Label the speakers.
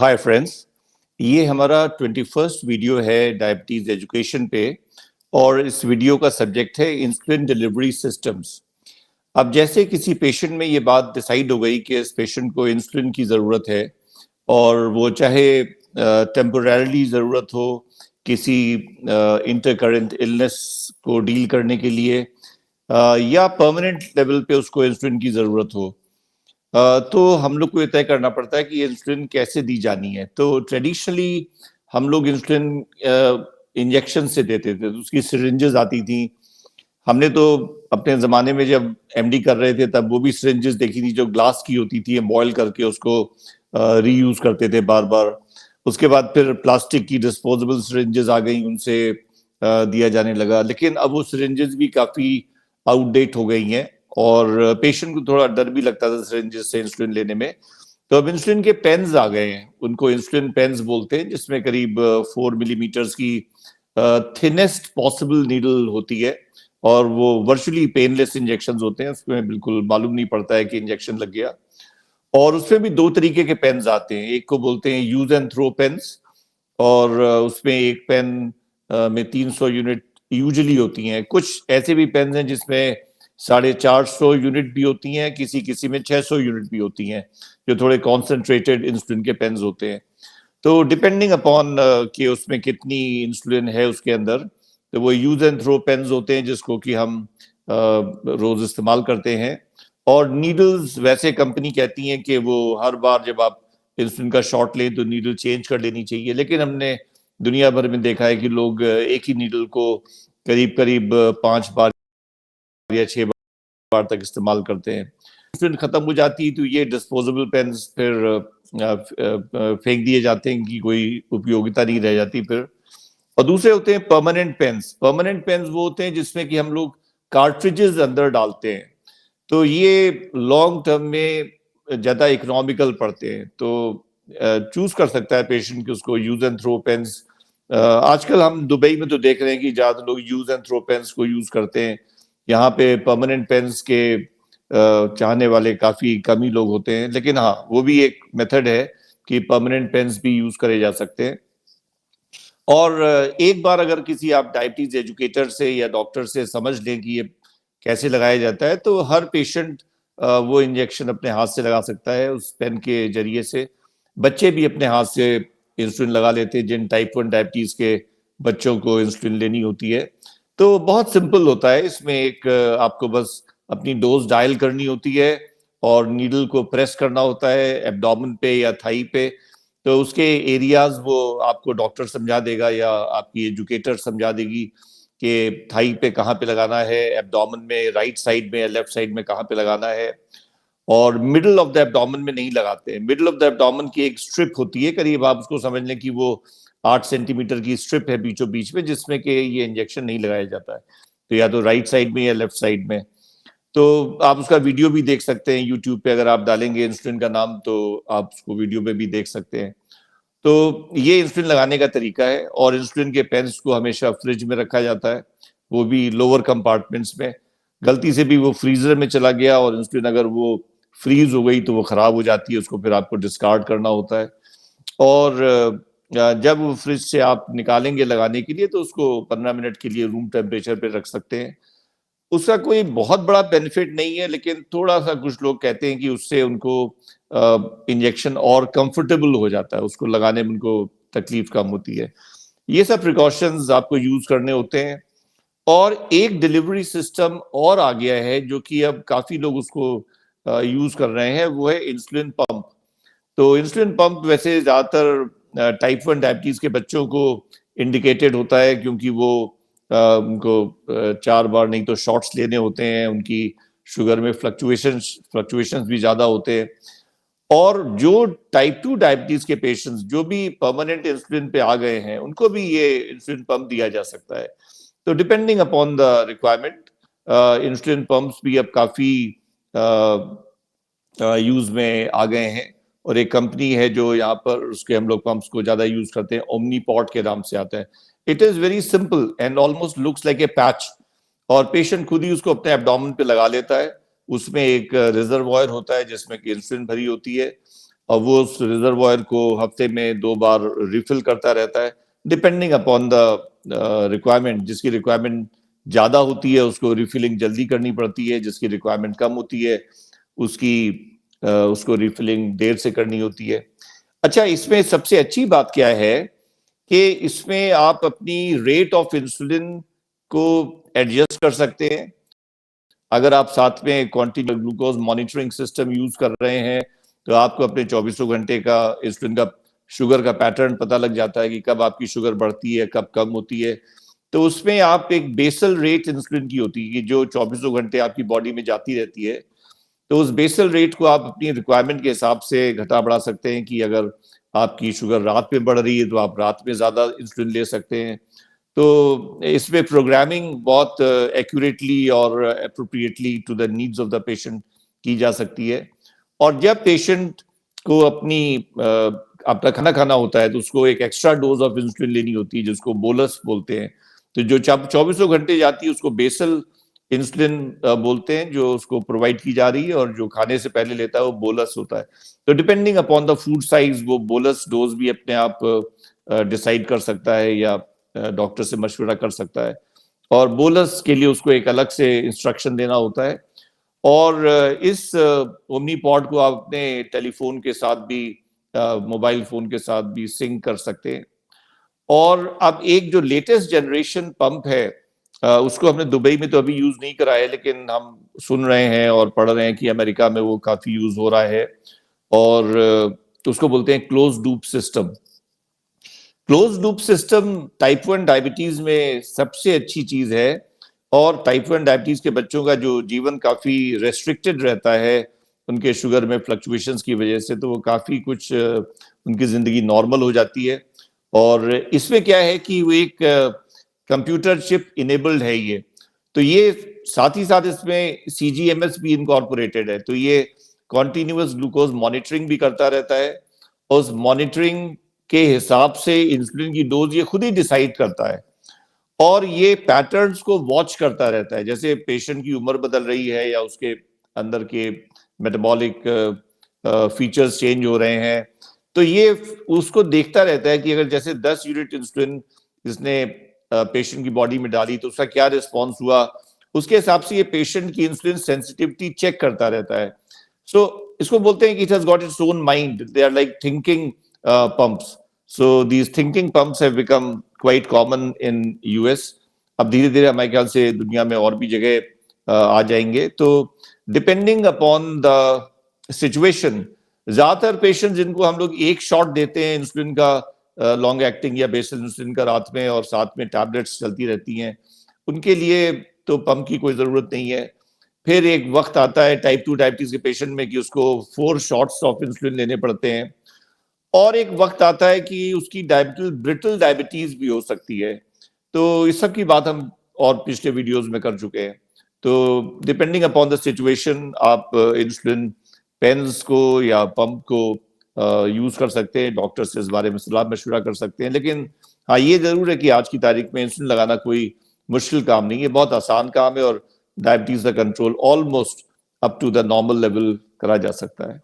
Speaker 1: Hi friends, ये हमारा 21st video है डायबिटीज एजुकेशन पे। और इस वीडियो का सब्जेक्ट है इंसुलिन डिलीवरी सिस्टम्स। अब जैसे किसी पेशेंट में ये बात डिसाइड हो गई कि इस पेशेंट को इंसुलिन की ज़रूरत है, और वो चाहे टेम्पोररीली ज़रूरत हो किसी इंटरकरेंट इलनेस को डील करने के लिए, या परमानेंट लेवल पे उसको इंसुलिन की ज़रूरत हो, तो हम लोग को ये तय करना पड़ता है कि इंसुलिन कैसे दी जानी है। तो ट्रेडिशनली हम लोग इंसुलिन इंजेक्शन से देते थे, तो उसकी सिरिंजेस आती थी। हमने तो अपने ज़माने में जब एमडी कर रहे थे तब वो भी सिरिंजेस देखी थी जो ग्लास की होती थी, बॉयल करके उसको रीयूज करते थे बार बार। उसके बाद फिर प्लास्टिक की डिस्पोजेबल सिरिंजेस आ गई, उनसे दिया जाने लगा। लेकिन अब वो सिरिंजेस भी काफ़ी आउटडेट हो गई हैं, और पेशेंट को थोड़ा डर भी लगता था सिरिंजेस से इंसुलिन लेने में। तो अब इंसुलिन के पेन्स आ गए हैं, उनको इंसुलिन पेन्स बोलते हैं, जिसमें करीब 4 मिलीमीटर्स की थिनेस्ट पॉसिबल नीडल होती है, और वो वर्चुअली पेनलेस इंजेक्शन होते हैं। उसमें बिल्कुल मालूम नहीं पड़ता है कि इंजेक्शन लग गया। और उसमें भी दो तरीके के पेन्स आते हैं, एक को बोलते हैं यूज एंड थ्रो पेन्स, और उसमें एक पेन में 300 यूनिट यूजुअली होती हैं। कुछ ऐसे भी पेन हैं जिसमें 450 यूनिट भी होती हैं, किसी किसी में 600 यूनिट भी होती हैं, जो थोड़े कॉन्सेंट्रेटेड इंसुलिन के पेन्स होते हैं। तो डिपेंडिंग अपॉन कि उसमें कितनी इंसुलिन है उसके अंदर, तो वो यूज एंड थ्रो पेन्स होते हैं जिसको कि हम रोज इस्तेमाल करते हैं। और नीडल्स वैसे कंपनी कहती हैं कि वो हर बार जब आप इंसुलिन का शॉट लें तो नीडल चेंज कर लेनी चाहिए, लेकिन हमने दुनिया भर में देखा है कि लोग एक ही नीडल को करीब करीब 5 बार या 6 बार तक इस्तेमाल करते हैं। इंसुलिन खत्म हो जाती है तो ये डिस्पोजेबल पेन्स फिर फेंक दिए जाते हैं कि कोई उपयोगिता नहीं रह जाती फिर। और दूसरे होते हैं परमानेंट पेन्स। परमानेंट पेन्स वो होते हैं जिसमें कि हम लोग कार्ट्रिजेस अंदर डालते हैं, तो ये लॉन्ग टर्म में ज्यादा इकोनॉमिकल पड़ते हैं। तो चूज कर सकता है पेशेंट कि उसको यूज एंड थ्रो पेन्स। आजकल हम दुबई में तो देख रहे हैं कि ज्यादा लोग यूज एंड थ्रो पेन्स को यूज करते हैं। यहाँ पे परमानेंट पेन्स के चाहने वाले काफी कम ही लोग होते हैं, लेकिन हाँ, वो भी एक मेथड है कि परमानेंट पेन्स भी यूज करे जा सकते हैं। और एक बार अगर किसी आप डायबिटीज एजुकेटर से या डॉक्टर से समझ लें कि ये कैसे लगाया जाता है, तो हर पेशेंट वो इंजेक्शन अपने हाथ से लगा सकता है उस पेन के जरिए से। बच्चे भी अपने हाथ से इंसुलिन लगा लेते हैं, जिन टाइप 1 डायबिटीज के बच्चों को इंसुलिन लेनी होती है। तो बहुत सिंपल होता है, इसमें एक आपको बस अपनी डोज डायल करनी होती है, और नीडल को प्रेस करना होता है एब्डोमेन पे या थाई पे। तो उसके एरियाज वो आपको डॉक्टर समझा देगा या आपकी एजुकेटर समझा देगी कि थाई पे कहाँ पे लगाना है, एब्डोमेन में राइट साइड में या लेफ्ट साइड में कहाँ पे लगाना है। और मिडिल ऑफ द एब्डोमेन में नहीं लगाते हैं। मिडिल ऑफ द एब्डोमेन की एक स्ट्रिप होती है, करीब आप उसको समझ लें कि वो 8 सेंटीमीटर की स्ट्रिप है बीचों बीच में, जिसमें कि ये इंजेक्शन नहीं लगाया जाता है। तो या तो राइट साइड में या लेफ्ट साइड में। तो आप उसका वीडियो भी देख सकते हैं यूट्यूब पे, अगर आप डालेंगे इंसुलिन का नाम तो आप उसको वीडियो पे भी देख सकते हैं। तो ये इंसुलिन लगाने का तरीका है। और इंसुलिन के पेन्स को हमेशा फ्रिज में रखा जाता है, वो भी लोअर कंपार्टमेंट्स में। गलती से भी वो फ्रीजर में चला गया और इंसुलिन अगर वो फ्रीज हो गई तो वो खराब हो जाती है, उसको फिर आपको डिस्कार्ड करना होता है। और जब वो फ्रिज से आप निकालेंगे लगाने के लिए तो उसको 15 मिनट के लिए रूम टेम्परेचर पे रख सकते हैं। उसका कोई बहुत बड़ा बेनिफिट नहीं है, लेकिन थोड़ा सा कुछ लोग कहते हैं कि उससे उनको इंजेक्शन और कंफर्टेबल हो जाता है, उसको लगाने में उनको तकलीफ कम होती है। ये सब प्रिकॉशंस आपको यूज करने होते हैं। और एक डिलीवरी सिस्टम और आ गया है जो कि अब काफी लोग उसको यूज कर रहे हैं, वो है इंसुलिन पंप। तो इंसुलिन पंप वैसे ज्यादातर टाइप 1 डायबिटीज के बच्चों को इंडिकेटेड होता है, क्योंकि वो उनको 4 बार नहीं तो शॉट्स लेने होते हैं, उनकी शुगर में फ्लक्चुएशंस भी ज्यादा होते हैं। और जो टाइप 2 डायबिटीज के पेशेंट्स जो भी परमानेंट इंसुलिन पे आ गए हैं, उनको भी ये इंसुलिन पंप दिया जा सकता है। तो depending upon the requirement, insulin pumps भी अब काफी यूज में आ गए हैं। और एक कंपनी है जो यहाँ पर उसके हम लोग पंप्स को ज्यादा यूज करते हैं, ओमनीपॉट के नाम से आता है। It is very simple and almost looks like a patch, और पेशेंट खुद ही उसको अपने एब्डोमेन पे लगा लेता है। उसमें एक रिजर्वॉयर होता है जिसमें कि इंसुलिन भरी होती है, और वो उस रिजर्वॉयर को हफ्ते में 2 बार रिफिल करता रहता है, डिपेंडिंग अपॉन द रिक्वायरमेंट। जिसकी रिक्वायरमेंट ज़्यादा होती है उसको रिफिलिंग जल्दी करनी पड़ती है, जिसकी रिक्वायरमेंट कम होती है उसको रिफिलिंग देर से करनी होती है। अच्छा, इसमें सबसे अच्छी बात क्या है कि इसमें आप अपनी रेट ऑफ इंसुलिन को एडजस्ट कर सकते हैं। अगर आप साथ में continuous glucose monitoring system use कर रहे हैं तो आपको अपने 24 घंटे का इंसुलिन का शुगर का पैटर्न पता लग जाता है कि कब आपकी शुगर बढ़ती है, कब कम होती है। तो उसमें आप एक बेसल रेट इंसुलिन की होती है जो 24 घंटे आपकी बॉडी में जाती रहती है। तो उस बेसल रेट को आप अपनी रिक्वायरमेंट के हिसाब से घटा बढ़ा सकते हैं कि अगर आपकी शुगर रात में बढ़ रही है तो आप रात में ज्यादा इंसुलिन ले सकते हैं। तो इसमें प्रोग्रामिंग बहुत एक्यूरेटली और appropriately to the needs of the patient की जा सकती है। और जब पेशेंट को अपना खाना खाना होता है तो उसको एक एक्स्ट्रा डोज ऑफ इंसुलिन लेनी होती है जिसको बोलस बोलते हैं। तो जो 24 घंटे जाती है उसको बेसल इंसुलिन बोलते हैं, जो उसको प्रोवाइड की जा रही है, और जो खाने से पहले लेता है वो बोलस होता है। तो depending upon the food size वो बोलस डोज भी अपने आप डिसाइड कर सकता है या डॉक्टर से मशवरा कर सकता है। और बोलस के लिए उसको एक अलग से इंस्ट्रक्शन देना होता है। और इस ओमनी पॉड को आप अपने टेलीफोन के साथ भी, मोबाइल फोन के साथ भी सिंक कर सकते हैं। और अब एक जो लेटेस्ट जनरेशन पंप है उसको हमने दुबई में तो अभी यूज नहीं करा है, लेकिन हम सुन रहे हैं और पढ़ रहे हैं कि अमेरिका में वो काफी यूज हो रहा है। और उसको बोलते हैं close loop system. Close loop system type 1 diabetes में सबसे अच्छी चीज है। और टाइप 1 डायबिटीज के बच्चों का जो जीवन काफी रेस्ट्रिक्टेड रहता है उनके शुगर में फ्लक्चुएशंस की वजह से, तो वो काफी कुछ उनकी जिंदगी नॉर्मल हो जाती है। और इसमें क्या है कि वो एक कंप्यूटर चिप इनेबल्ड है ये। तो ये साथ ही साथ इसमें CGMS भी इनकॉर्पोरेटेड है। तो ये कॉन्टिन्यूअस ग्लूकोज मॉनिटरिंग भी करता रहता है। और उस मॉनिटरिंग के हिसाब से इंसुलिन की डोज ये खुद ही डिसाइड करता है। और ये पैटर्न्स को वॉच करता रहता है, जैसे पेशेंट की उम्र बदल रही है या उसके अंदर के मेटाबॉलिक फीचर्स चेंज हो रहे हैं, तो ये उसको देखता रहता है कि अगर जैसे 10 यूनिट इंसुलिन इसने पेशेंट की बॉडी में डाली तो उसका क्या रिस्पॉन्स हुआ। उसके हिसाब से ये पेशेंट की इंसुलिन सेंसिटिविटी चेक करता रहता है। सो इसको बोलते हैं कि it has got its own mind, they are like thinking pumps. So these thinking pumps have become quite common in US। अब धीरे धीरे हमारे ख्याल से दुनिया में और भी जगह आ जाएंगे। तो डिपेंडिंग अपॉन द सिचुएशन, ज्यादातर पेशेंट जिनको हम लोग एक शॉट देते हैं इंसुलिन का, लॉन्ग एक्टिंग या बेसल इंसुलिन का रात में, और साथ में टैबलेट्स चलती रहती हैं, उनके लिए तो पंप की कोई जरूरत नहीं है। फिर एक वक्त आता है टाइप 2 डायबिटीज के पेशेंट में कि उसको 4 शॉट्स ऑफ इंसुलिन लेने पड़ते हैं। और एक वक्त आता है कि उसकी ब्रिटल डायबिटीज भी हो सकती है। तो इस सब की बात हम और पिछले वीडियोस में कर चुके हैं। तो डिपेंडिंग अपॉन द सिचुएशन आप इंसुलिन पेन्स को या पंप को यूज कर सकते हैं, डॉक्टर से इस बारे में सलाह मशवरा कर सकते हैं। लेकिन हाँ, ये जरूर है कि आज की तारीख में इंसुलिन लगाना कोई मुश्किल काम नहीं है, बहुत आसान काम है। और डायबिटीज का control almost up to the normal level करा जा सकता है।